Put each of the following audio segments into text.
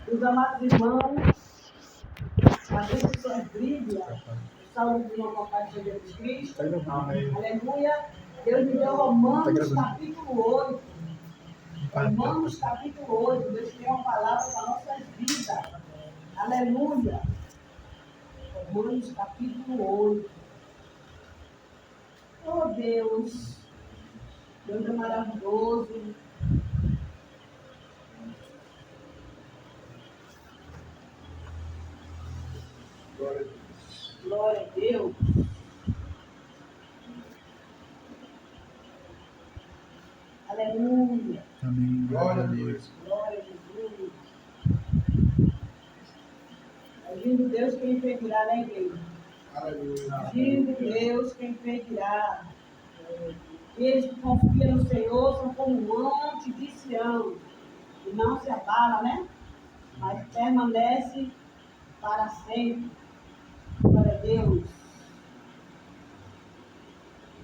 Os amados irmãos, a sua Bíblia, saúde do nosso Pai Jesus Cristo. Amém. Aleluia. Deus me deu Romanos capítulo 8. Romanos capítulo 8. Deus tem uma palavra para nossas vidas. Aleluia. Romanos capítulo 8. Oh Deus. Deus é maravilhoso. Glória a Deus. Aleluia. Amém. Glória a Deus. Glória a Jesus. Agindo Deus, quem impedirá na igreja? Aleluia. Agindo Deus, quem impedirá? Eles que confiam no Senhor são como um monte de Sião, que não se abala, né? Mas permanece para sempre. Glória a Deus.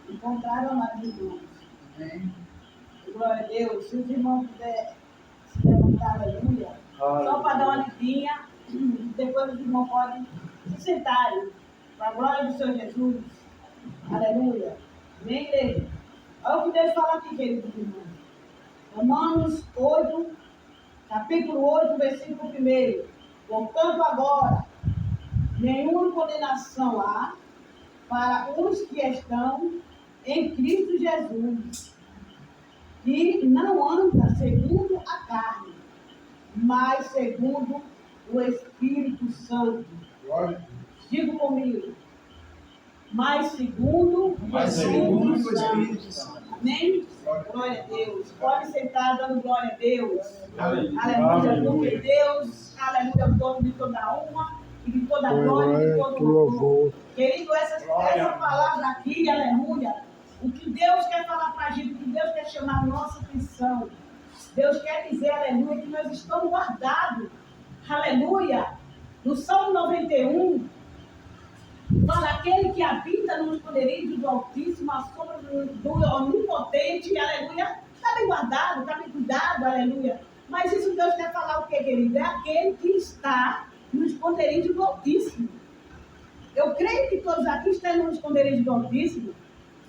Encontraram, amados irmãos? Amém. Glória a Deus. Se os irmãos puderem se levantar, aleluia. Só para dar uma lidinha, depois os irmãos podem se sentarem. Para a glória do Senhor Jesus. Aleluia. Vem, igreja. Olha o que Deus fala aqui, queridos irmãos. Romanos 8, capítulo 8, versículo 1. Portanto, agora, nenhuma condenação há para os que estão em Cristo Jesus, que não anda segundo a carne, mas segundo o Espírito Santo. Glória. Digo comigo. Mas segundo o Espírito Santo. Amém? Glória a Deus. Pode sentar dando glória a Deus. Aleluia. Porque Deus, aleluia, é o dono de toda a honra e de toda a glória e de todo o louvor. Querido, essa palavra aqui, aleluia, o que Deus quer falar para a gente, o que Deus quer chamar a nossa atenção. Deus quer dizer, aleluia, que nós estamos guardados, aleluia, no Salmo 91, fala aquele que habita no esconderijo do Altíssimo, a sombra do Onipotente, aleluia, está bem guardado, está bem cuidado, aleluia. Mas isso Deus quer falar o que, querido? É aquele que está no esconderijo do Altíssimo. Eu creio que todos aqui estão no esconderijo do Altíssimo.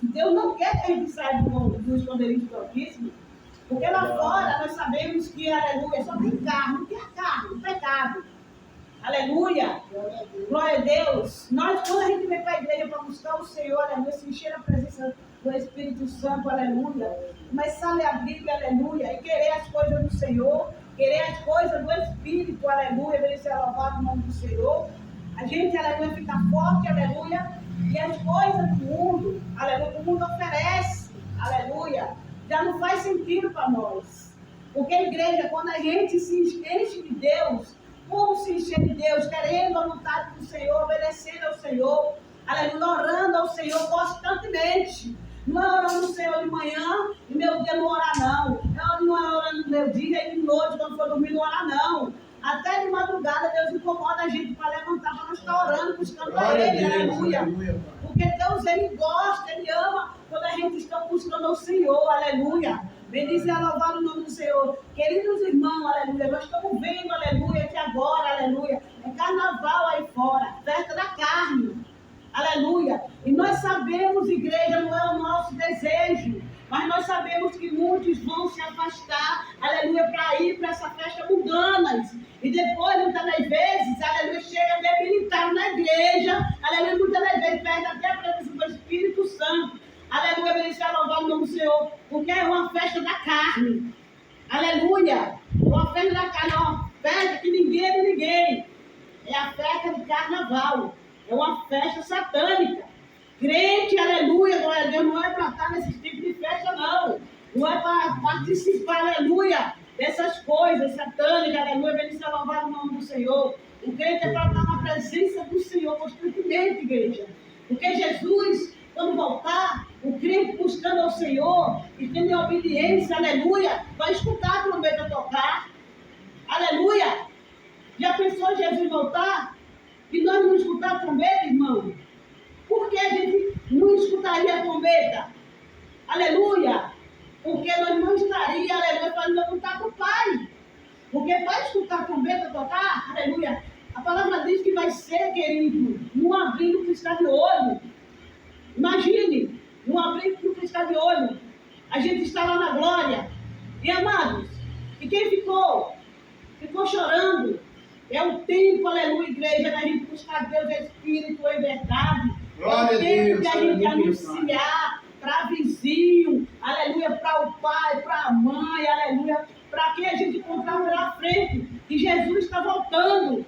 Deus não quer que a gente saia do esconderijo do Altíssimo, porque lá fora nós sabemos que, aleluia, só tem carne. O que é carne? O pecado. Aleluia. Glória a Deus. Nós, quando a gente vem para a igreja para buscar o Senhor, aleluia, se encher a presença do Espírito Santo, aleluia, começar a ler a Bíblia, aleluia, e querer as coisas do Senhor, querer as coisas do Espírito, aleluia, merecer louvado o nome do Senhor. A gente, aleluia, fica forte, aleluia, e as coisas do mundo, aleluia, que o mundo oferece, aleluia, já não faz sentido para nós. Porque a igreja, quando a gente se enche de Deus, como se encher de Deus, querendo a vontade do Senhor, obedecendo ao Senhor, aleluia, orando ao Senhor constantemente. Não é orando ao Senhor de manhã e meu dia não orar, não. Não é orando no meu dia e de noite, quando for dormir, não orar, não. Até de madrugada, Deus incomoda a gente para levantar, para nós estar orando, buscando a Ele, aleluia. Porque Deus, Ele gosta, Ele ama quando a gente está buscando ao Senhor, aleluia. Bendize e louvar o nome do Senhor. Queridos irmãos, aleluia, nós estamos vendo, aleluia, que agora, aleluia, é carnaval aí fora, festa da carne, aleluia. E nós sabemos, igreja, não é o nosso desejo, mas nós sabemos que muitos vão se afastar, aleluia, para ir para essa festa mundanas. E depois, muitas das vezes, aleluia, chega debilitado na igreja, aleluia, muitas das vezes perde até a presença do Espírito Santo. Aleluia, bendizer louvar o nome do Senhor, porque é uma festa da carne. Aleluia, uma festa da carne, é uma festa que ninguém é de ninguém. É a festa de carnaval, é uma festa satânica. Crente, aleluia, glória a Deus, não é para estar nesse tipo de festa, não. Não é para participar, aleluia, dessas coisas satânicas, aleluia, bendizer louvar o nome do Senhor. O crente é para estar na presença do Senhor constantemente, igreja. Porque Jesus, quando voltar, o crente buscando ao Senhor e tendo obediência, aleluia, vai escutar a trombeta tocar, aleluia. Já pensou Jesus voltar e nós não escutar a trombeta, irmão? Por que a gente não escutaria a trombeta? Aleluia. Porque nós não estaríamos, aleluia, fazendo a vontade do Pai. Porque para escutar a trombeta tocar, aleluia, a palavra diz que vai ser, querido, num abrir do piscar de olho. Imagine, num abrir do piscar de olho. A gente está lá na glória. E amados, e quem ficou chorando, é o tempo, aleluia, igreja, da gente buscar Deus em espírito em verdade. Glória é o tempo a Deus, que a gente aleluia, anunciar para vizinho, aleluia, para o pai, para a mãe, aleluia, para quem a gente encontrar pela frente, que Jesus está voltando.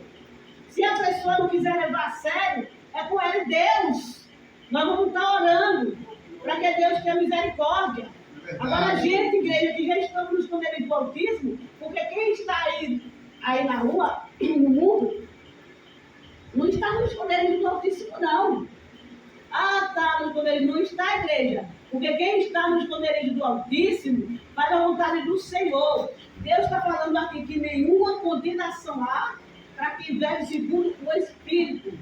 Se a pessoa não quiser levar a sério, é com ele Deus. Nós vamos estar orando para que Deus tenha misericórdia. Agora, a gente, igreja, que já estamos nos esconderijos do autismo, porque quem está aí na rua, no mundo, não está nos esconderijos do Altíssimo, não. Ah, tá, no esconderijo. Não está, igreja. Porque quem está no esconderijo do Altíssimo faz a vontade do Senhor. Deus está falando aqui que nenhuma condenação há para quem vive segundo o Espírito.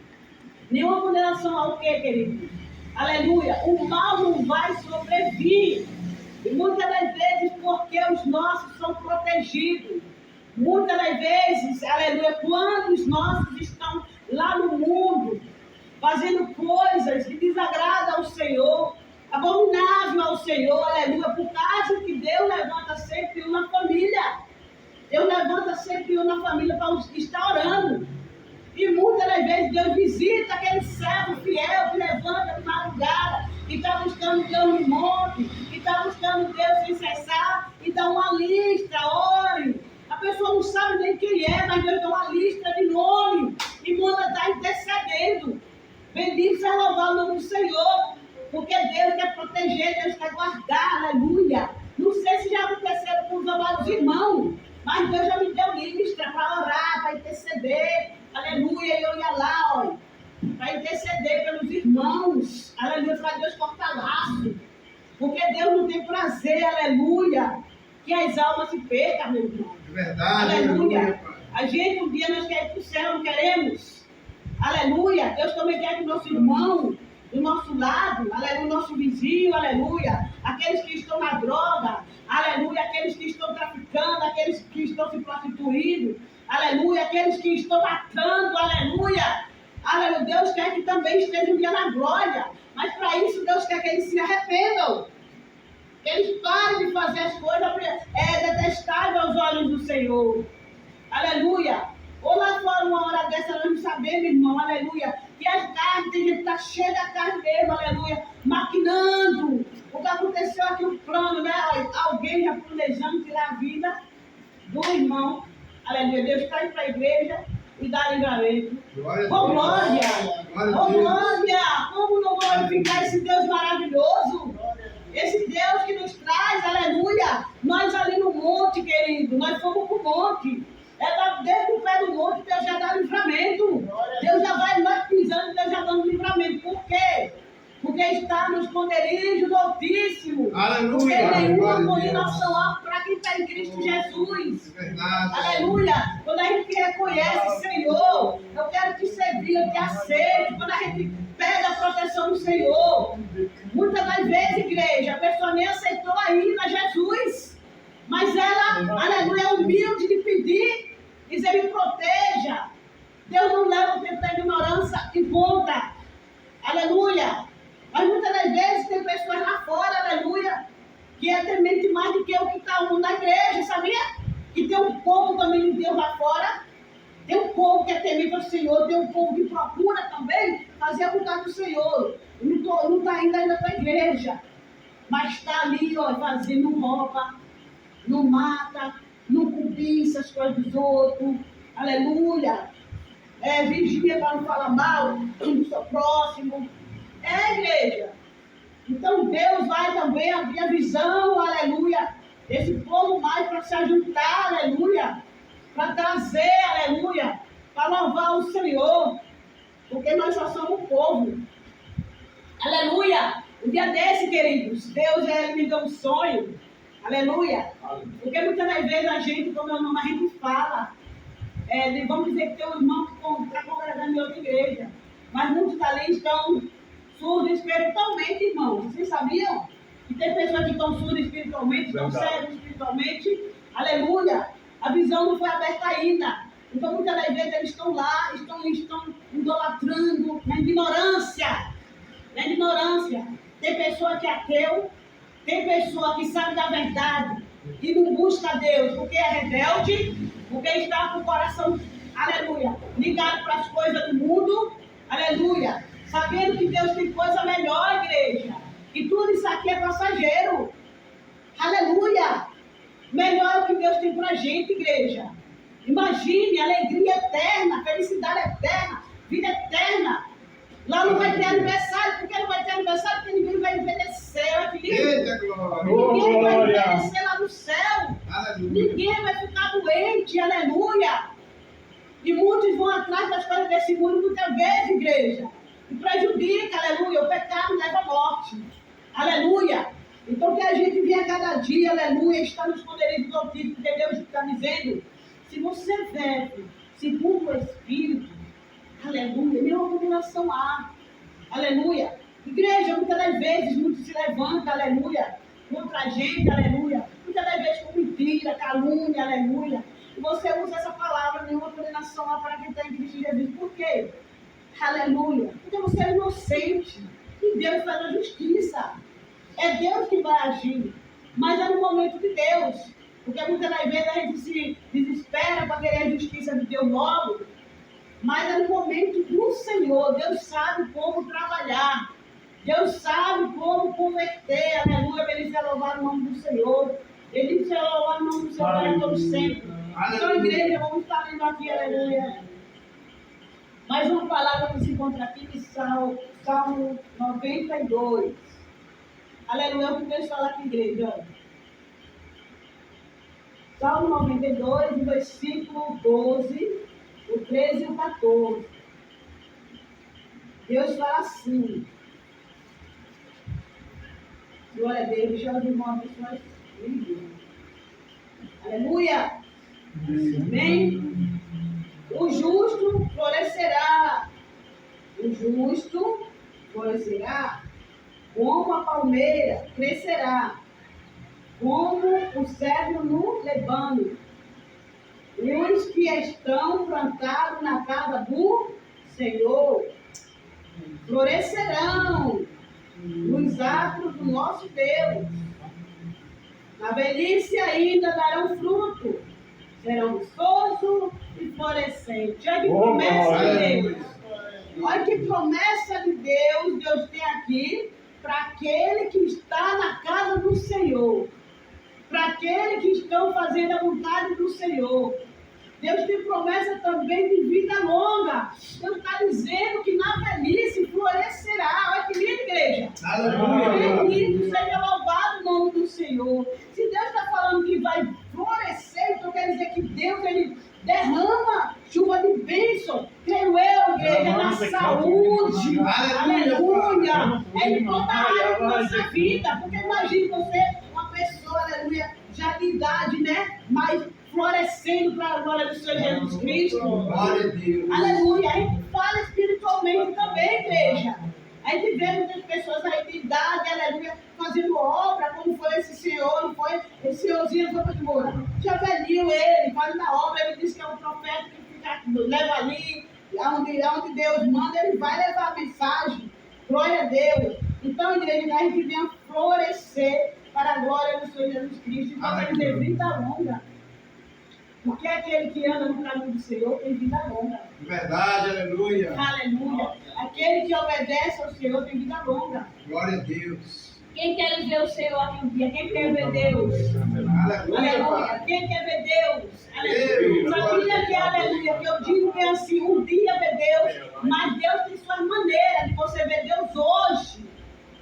Nenhuma condenação ao quê, querido? Aleluia. O mal não vai sobrevir. E muitas das vezes porque os nossos são protegidos. Muitas das vezes, aleluia, quando os nossos estão lá no mundo, fazendo coisas que desagradam ao Senhor, abominável ao Senhor, aleluia, por causa que Deus levanta sempre uma família. Deus levanta sempre uma família para estar orando. E muitas das vezes Deus visita aquele servo fiel que levanta de madrugada, que está buscando Deus no monte, que está buscando Deus sem cessar, e dá uma lista, ore. A pessoa não sabe nem quem é, mas Deus dá uma lista de nome e manda estar intercedendo. Bendito seja louvar o nome do Senhor, porque Deus quer proteger, Deus quer guardar, aleluia. Não sei se já aconteceu com os amados irmãos, mas Deus já me deu lista para orar, para interceder, aleluia. E eu ia lá, olha, para interceder pelos irmãos, aleluia, para Deus cortar laço, porque Deus não tem prazer, aleluia, que as almas se percam, meu irmão. É verdade, Aleluia. A gente, um dia nós queremos ir para o céu, não queremos. Aleluia. Deus também quer que o nosso irmão, do nosso lado, aleluia, o nosso vizinho, aleluia, aqueles que estão na droga, aleluia, aqueles que estão traficando, aqueles que estão se prostituindo, aleluia, aqueles que estão matando, aleluia. Aleluia. Deus quer que também esteja um dia na glória. Mas para isso Deus quer que eles se arrependam. Que eles parem de fazer as coisas detestáveis aos olhos do Senhor. Aleluia. Ou lá fora, uma hora dessa, nós não sabemos, irmão, aleluia, que as carnes, tem gente que está cheia da carne mesmo, aleluia, maquinando. O que aconteceu aqui, o plano, né? Alguém já planejando tirar a vida do irmão. Aleluia. Deus está indo para a igreja e dá livramento. Oh, glória! Oh, glória! Como não glorificar esse Deus maravilhoso? Esse Deus que nos traz, aleluia. Nós ali no monte, querido, nós fomos para o monte. Desde o pé do monte, Deus já dá livramento. Deus já vai nós pisando, Deus já dando livramento. Por quê? Porque está no esconderijo do Altíssimo. Aleluia. Porque nenhuma condenação há para quem está em Cristo Jesus. Verdade. Aleluia. Quando a gente reconhece, Senhor, eu quero te servir, eu te aceito. Quando a gente pega a proteção do Senhor. Muitas das vezes, igreja, a pessoa nem aceitou ainda Jesus. Mas ela, aleluia, é humilde de pedir, dizer, me proteja. Deus não leva o tempo da ignorância em conta. Aleluia. Mas muitas das vezes tem pessoas lá fora, aleluia, que é temente mais do que o que está na igreja, sabia? E tem um povo também de Deus lá fora. Tem um povo que é temente ao Senhor, tem um povo que procura também fazer a vontade do Senhor. Não está indo ainda para a igreja, mas está ali, ó, fazendo roupa, não mata, não cobiça as coisas dos outros, aleluia. Vigia para não falar mal do seu próximo. Igreja. Então Deus vai também abrir a visão, aleluia, desse povo mais para se ajuntar, aleluia, para trazer, aleluia, para louvar o Senhor, porque nós só somos um povo. Aleluia. Um dia desse, queridos, Deus me deu um sonho. Aleluia. Porque muitas das vezes a gente, como meu nome, a gente fala. Vamos dizer que tem um irmão que está congregando em outra igreja. Mas muitos ali estão surdos espiritualmente, irmãos. Vocês sabiam? Que tem pessoas que estão surdas espiritualmente, estão cegos espiritualmente. Aleluia. A visão não foi aberta ainda. Então, muitas das vezes, eles estão lá, estão idolatrando na ignorância. Na ignorância. Tem pessoa que é ateu, tem pessoa que sabe da verdade e não busca Deus, porque é rebelde, porque está com o coração, aleluia, ligado para as coisas do mundo, aleluia, sabendo que Deus tem coisa melhor, igreja, que tudo isso aqui é passageiro, aleluia, melhor o que Deus tem para a gente, igreja. Imagine alegria eterna, felicidade eterna, vida eterna. Lá não vai ter aniversário, porque não vai ter aniversário, porque ninguém vai envelhecer, olha que lindo. Eita, glória. Ninguém vai envelhecer lá no céu. Aleluia. Ninguém vai ficar doente, aleluia. E muitos vão atrás das coisas desse mundo muitas vezes, igreja. E prejudica, aleluia. O pecado leva à morte. Aleluia. Então que a gente venha cada dia, aleluia, estar nos poderes do Altíssimo, porque Deus está dizendo, se você vive segundo o Espírito, aleluia, nenhuma condenação há. Aleluia. Igreja, muitas das vezes, muitos se levantam, aleluia, contra a gente, aleluia. Muitas das vezes com mentira, calúnia, aleluia. E você usa essa palavra, nenhuma condenação há para quem está em Cristo Jesus. Por quê? Aleluia. Porque você é inocente. E Deus faz a justiça. É Deus que vai agir. Mas é no momento de Deus. Porque muitas das vezes a gente se desespera para querer a justiça de Deus logo. Mas é no momento do Senhor. Deus sabe como trabalhar. Deus sabe como converter. Aleluia. Ele vai louvar o nome do Senhor. Ele vai louvar o nome do Senhor para todo sempre. Então, igreja, vamos estar lendo aqui, aleluia. Mais uma palavra que se encontra aqui em Salmo 92. Aleluia. O que Deus fala aqui, igreja? Salmo 92, versículo 12. O 13 e o 14. Deus fala assim. Glória a Deus. Deixa eu ouvir uma pessoa. Aleluia. Amém. O justo florescerá. O justo florescerá. Como a palmeira crescerá. Como o cedro no Líbano. Os que estão plantados na casa do Senhor florescerão nos atos do nosso Deus. Na velhice ainda darão fruto, serão viçosos e florescentes. Olha que promessa de Deus. Olha que promessa de Deus Deus tem aqui para aquele que está na casa do Senhor. Para aqueles que estão fazendo a vontade do Senhor. Deus tem promessa também de vida longa. Deus está dizendo que na velhice florescerá. Olha que linda, igreja. Aleluia. Bendito seja louvado o nome do Senhor. Se Deus está falando que vai florescer, então quer dizer que Deus ele derrama chuva de bênção. Creio eu, igreja, na saúde. Aleluia. É em toda a área da nossa vida. Porque imagine você, uma pessoa, aleluia, já de idade, né? Mas florescendo para a glória do Senhor Jesus Cristo. Glória a Deus. Aleluia. A gente fala espiritualmente também, igreja. A gente vê muitas pessoas aí de idade, aleluia, fazendo obra, como foi esse senhor, não foi? Esse senhorzinho foi para de Moura. Já velhinho ele, fazendo a obra, ele disse que é um profeta que fica, leva ali, onde Deus manda, ele vai levar a mensagem. Glória a Deus. Então, igreja, a gente vem florescer para a glória do Senhor Jesus Cristo. Então, vai dizer vida longa. Porque aquele que anda no caminho do Senhor tem vida longa. Verdade, aleluia. Aleluia. Aquele que obedece ao Senhor tem vida longa. Glória a Deus. Quem quer ver o Senhor aqui um dia? Quem quer ver Deus? Aleluia. Aleluia. Quem quer ver Deus? Aleluia. Sabia que, aleluia, que eu digo que é assim, um dia ver Deus, mas Deus tem suas maneiras de você ver Deus hoje.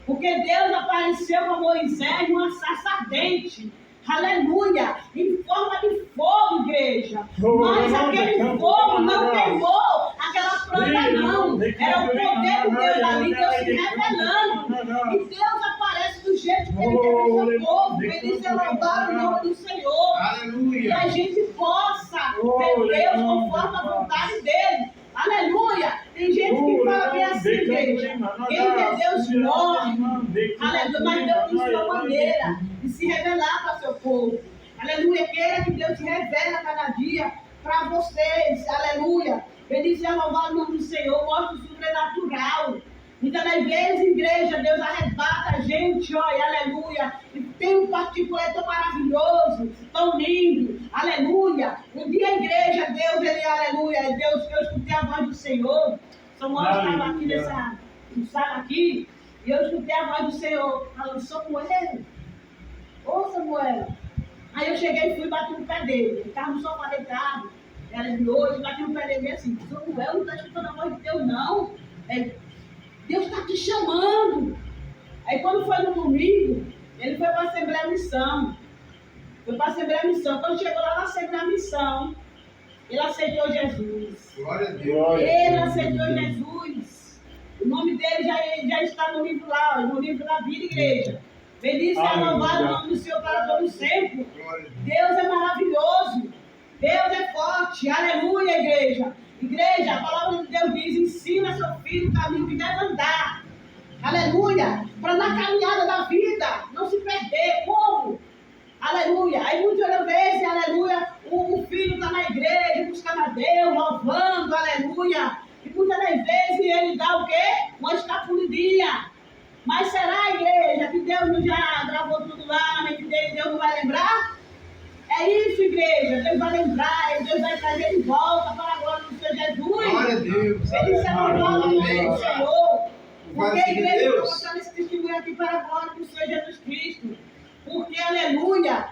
Porque Deus apareceu para Moisés numa sarça ardente. Aleluia! Em forma de fogo, igreja. Mas aquele fogo não queimou aquela planta, não. Era o poder de Deus ali, Deus se revelando. E Deus aparece do jeito que Ele quer o seu povo. Ele diz: louvar o nome do Senhor. Aleluia. Que a gente possa ver Deus conforme a vontade dEle. Aleluia! Tem gente que fala bem assim, igreja. Quem vê Deus morre. Aleluia! Mas Deus tem sua maneira de se revelar para o seu povo. Aleluia! Aleluia. Queira que Deus se revele a cada dia para vocês. Aleluia. Bendito é louvado o nome do Senhor. Mostra o sobrenatural. Muitas das vezes, igreja, Deus arrebata a gente, olha, aleluia. E tem um particular tão maravilhoso, tão lindo, aleluia. Um dia a igreja, Deus, ele, aleluia, Deus, eu escutei a voz do Senhor. Samuel estava aqui nessa sala aqui, e eu escutei a voz do Senhor, falando, Samuel, ô Samuel. Aí eu cheguei e fui bater no pé dele, ele estava no sofá deitado, era de noite, bati no pé dele assim, Samuel, não está escutando a voz de Deus, não. Deus está te chamando. Aí quando foi no domingo, ele foi para a Assembleia Missão. Foi para a Assembleia Missão. Quando chegou lá na Assembleia Missão, ele aceitou Jesus. Glória a Deus. Ele aceitou Jesus. O nome dele já está no livro lá, no livro da vida, igreja. Bendito seja louvado o nome do Senhor para todo sempre. Deus é maravilhoso. Deus é forte. Aleluia, igreja. Igreja, a palavra de Deus diz, ensina seu filho o caminho que deve andar. Aleluia. Para na caminhada da vida não se perder. Como? Aleluia. Aí muitas vezes, aleluia, o filho está na igreja, buscando a Deus, louvando, aleluia. E muitas das vezes ele dá o quê? Uma escapulidinha. Mas será, igreja, que Deus não já gravou tudo lá na mente dele, Deus não vai lembrar? É isso, igreja. Deus vai lembrar, Deus vai trazer de volta para a glória do Senhor Jesus. Glória a Deus. Ele se louvado no nome do Senhor. Porque a igreja está Deus. mostrando esse testemunho aqui para a glória do Senhor Jesus Cristo. Porque, aleluia,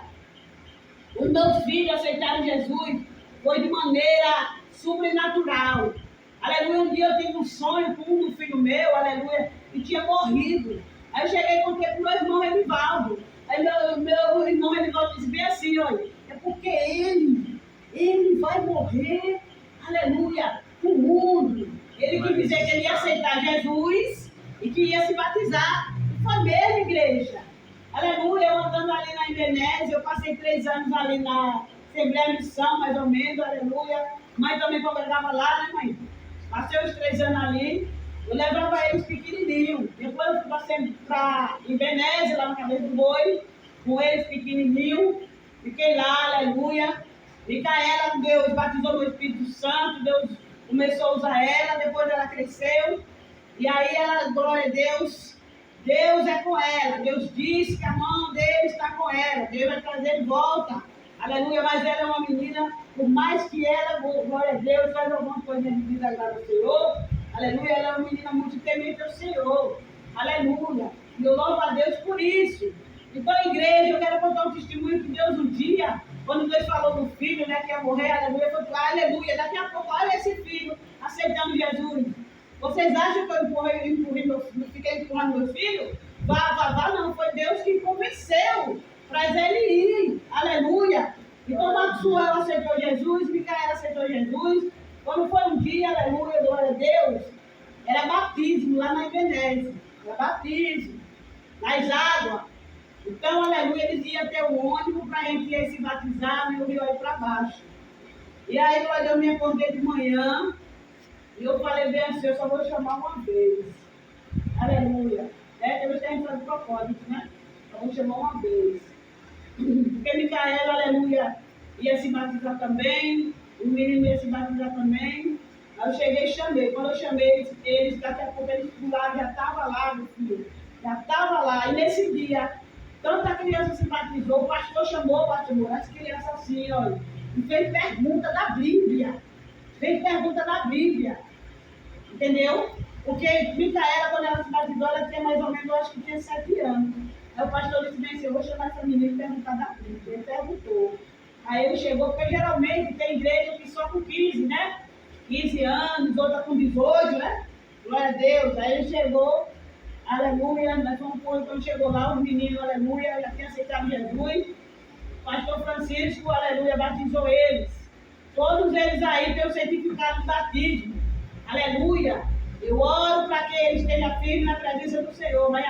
os meus filhos aceitaram Jesus foi de maneira sobrenatural. Aleluia, um dia eu tive um sonho com um filho meu, aleluia, e tinha morrido. Aí eu cheguei e contei para o meu irmão Renivaldo. Aí meu irmão Renivaldo disse bem assim, olha, é porque ele vai morrer, aleluia, no mundo. Ele quis dizer que ele ia aceitar Jesus e que ia se batizar. E foi mesmo, igreja. Aleluia, eu andando ali na Indonésia, eu passei 3 anos ali na Assembleia Missão, mais ou menos, aleluia. Mãe também congregava lá, né, mãe? Passei os 3 anos ali, eu levava eles pequenininhos. Depois eu fui para Indonésia, lá na Cabeça do Boi, com eles pequenininhos. Fiquei lá, aleluia. E Caela, Deus batizou no Espírito Santo, Deus começou a usar ela, depois ela cresceu. E aí ela, glória a Deus, Deus é com ela. Deus disse que a mão dele está com ela. Deus vai trazer de volta. Aleluia, mas ela é uma menina, por mais que ela, glória a Deus, faz alguma coisa de vida agora ao Senhor. Aleluia, ela é uma menina muito temente ao Senhor. Aleluia. E eu louvo a Deus por isso. Então, igreja, eu quero contar um testemunho que Deus um dia, quando Deus falou do filho, né, que ia morrer, aleluia, eu falei, aleluia, daqui a pouco, olha esse filho aceitando Jesus. Vocês acham que eu fiquei empurrando meu filho? Vá, não, foi Deus que convenceu para ele ir, aleluia. Então, Maxuel aceitou Jesus, Micaela aceitou Jesus. Quando foi um dia, aleluia, glória a Deus, era batismo lá na Indonésia, era batismo, nas águas. Então, aleluia, eles iam ter um ônibus para a gente ir se batizar no rio aí para baixo. E aí, glória a Deus, eu me acordei de manhã e eu falei bem assim, eu só vou chamar uma vez. Aleluia. Deus tem que fazer propósito, né? Só vou chamar uma vez. Porque Micaela, aleluia, ia se batizar também, o menino ia se batizar também. Aí eu cheguei e chamei. Quando eu chamei eles daqui a pouco eles pularam, já estava lá, meu filho. Já estava lá. E nesse dia, tanta criança se batizou, o pastor chamou, pastor, as crianças assim, olha, e fez pergunta da Bíblia. Fez pergunta da Bíblia. Entendeu? Porque Micaela, quando ela se batizou, ela tinha mais ou menos, eu acho que tinha 7 anos. Aí o pastor disse bem assim, eu vou chamar essa menina e perguntar da Bíblia. Ele perguntou. Aí ele chegou, porque geralmente tem igreja que só com 15, né? 15 anos, outra com 18, né? Glória a Deus. Aí ele chegou, aleluia, nós fomos quando chegou lá, os meninos, aleluia, já tinham aceitado Jesus. O pastor Francisco, aleluia, batizou eles. Todos eles aí têm o certificado de batismo. Aleluia. Eu oro para que eles estejam firmes na presença do Senhor, mas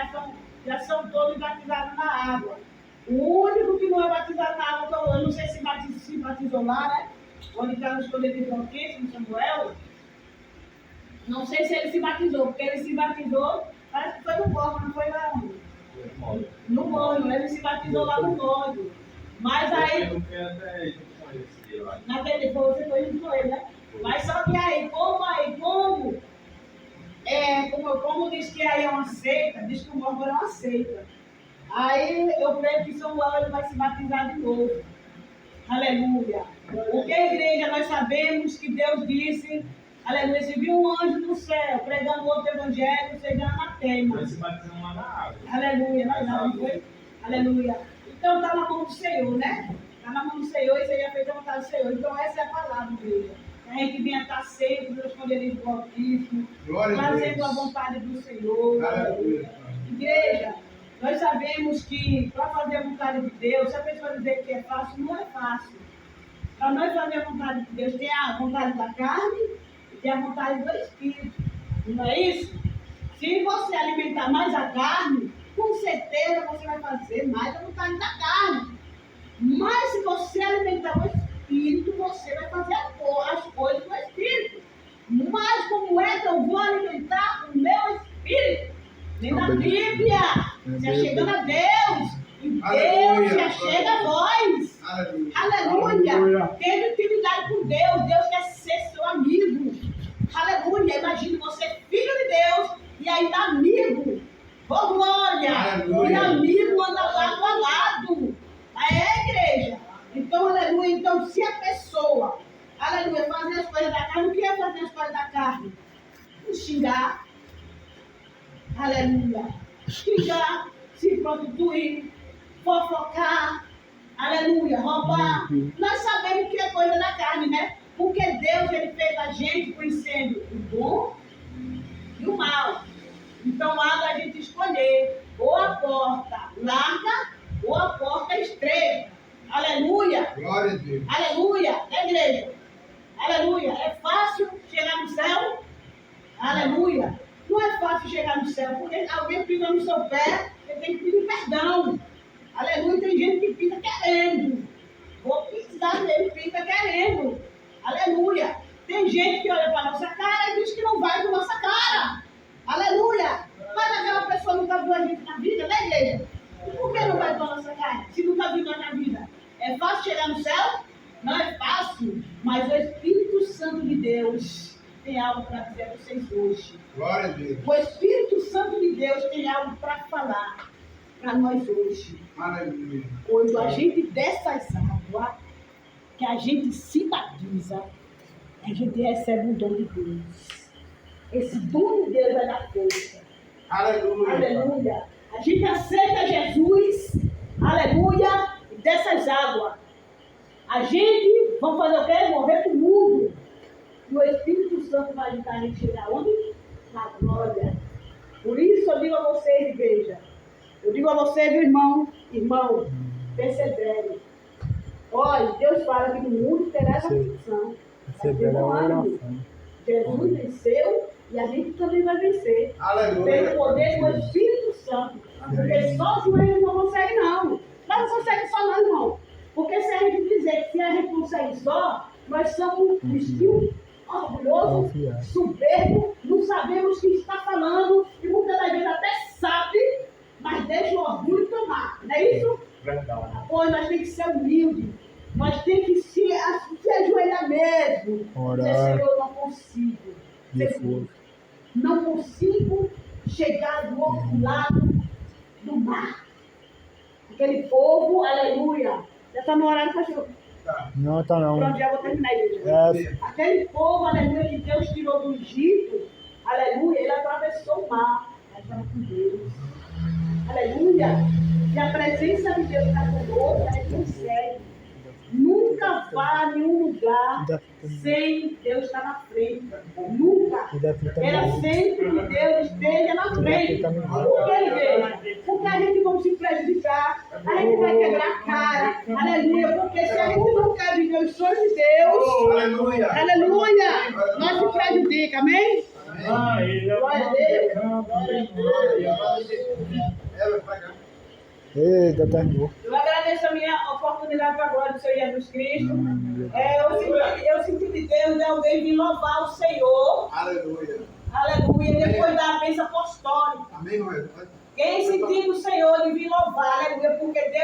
já são todos batizados na água. O único que não é batizado na água, eu não sei se batizou lá, né? Onde está no escolhido de Francisco, Samuel. Não sei se ele se batizou, porque ele se batizou, parece que foi no Borgo, não foi lá onde? No Borgo, ele se batizou lá no Borgo. Mas aí, naquele povo você foi junto com ele, né? Mas só que aí, como diz que aí é uma seita, diz que o Mórmon é uma seita. Aí eu creio que Samuel ele vai se batizar de novo. Aleluia. Porque a igreja nós sabemos que Deus disse, aleluia, se viu um anjo do céu pregando outro evangelho, seja anatema. Vai se batizando lá na água. Aleluia, não foi? Aleluia. Então está na mão do Senhor, né? Está na mão do Senhor e seja feita a vontade do Senhor. Então essa é a palavra, igreja. A gente venha estar sempre nos esconderijos do Altíssimo, fazendo a vontade do Senhor. Aleluia. Igreja, nós sabemos que para fazer a vontade de Deus, se a pessoa dizer que é fácil, não é fácil. Para nós fazer a vontade de Deus, tem a vontade da carne e tem a vontade do Espírito. Não é isso? Se você alimentar mais a carne, com certeza você vai fazer mais a vontade da carne. Mas se você alimentar o Espírito, você vai fazer as coisas do Espírito. Mas como é que eu vou alimentar o meu Espírito? Nem na Bíblia, se achegando a Deus, e Deus se achega a vós. Aleluia. Tendo intimidade com Deus, Deus quer ser seu amigo. Aleluia. Imagine você, filho de Deus, e ainda amigo. Oh, glória. E amigo anda lado a lado. É, igreja. Então, aleluia. Então, se a pessoa, aleluia, fazer as coisas da carne, o que é fazer as coisas da carne? Xingar. Aleluia. Xingar, se prostituir, fofocar, aleluia, roubar. Nós sabemos que é coisa da carne, né? Porque Deus ele fez a gente conhecendo o bom e o mal. Então há da gente escolher ou a porta larga ou a porta estreita. Aleluia. Glória a Deus. Aleluia. É igreja. Aleluia. É fácil chegar no céu? Aleluia. Não é fácil chegar no céu, porque alguém pisa no seu pé, você tem que pedir perdão. Aleluia, tem gente que pisa querendo. Vou pisar nele, pisa querendo. Aleluia. Tem gente que olha para a nossa cara e diz que não vai com a nossa cara. Aleluia. Mas aquela pessoa nunca viu a gente na vida, né, igreja? E por que não vai com a nossa cara, se nunca viu na vida? É fácil chegar no céu? Não é fácil, mas o Espírito Santo de Deus tem algo para dizer a vocês hoje. Glória a Deus. O Espírito Santo de Deus tem algo para falar para nós hoje. Aleluia. Quando a gente desce as águas, que a gente se batiza, a gente recebe um dom de Deus. Esse dom de Deus vai dar força. Aleluia. Aleluia. A gente aceita Jesus, aleluia, e dessas águas. A gente, vamos fazer o quê? Morrer para o mundo. E o Espírito Santo vai ajudar a gente chegar onde? Na glória. Por isso eu digo a vocês, igreja. Eu digo a vocês, irmão, persevere. Olha, Deus fala que no mundo terá essa aflição. Jesus venceu e a gente também vai vencer. Aleluia. Pelo poder do Espírito Santo. Porque sozinho a gente não consegue, não. Nós não conseguimos só nós, não. Porque se a gente dizer que se a gente consegue só, nós somos espíritos orgulhosos, soberbos, não sabemos o que está falando, e muitas das vezes até sabe, mas deixa o orgulho tomar. Não é isso? Verdade. Pois nós temos que ser humildes. Nós temos que se ajoelhar mesmo. Dizer, Senhor, não consigo. Não consigo chegar do outro lado do mar. Aquele povo, aleluia. Já está no horário para chover. Não, tá não. Pronto, já vou terminar, igreja. Aquele povo, aleluia, que Deus tirou do Egito, aleluia, ele atravessou o mar. Mas estava com Deus. Aleluia. E a presença de Deus está conosco, a gente consegue. Nunca vá a nenhum lugar sem Deus estar na frente. Nunca. Era sempre que Deus esteja na frente. Por que, igreja? Porque a gente vai se prejudicar, a gente vai quebrar a cara. Aleluia. Porque se a gente não quer viver os sonhos de Deus, Aleluia. aleluia, nós se prejudica, amém? Glória a Deus. Glória a Deus. Eita, terminou. Eu agradeço a minha oportunidade para a glória do Senhor Jesus Cristo. Eu senti de Deus de alguém vir louvar o Senhor. Aleluia. Aleluia. Depois da bênção apostólica. Amém, irmão. Quem sentiu o Senhor de vir louvar, aleluia, porque Deus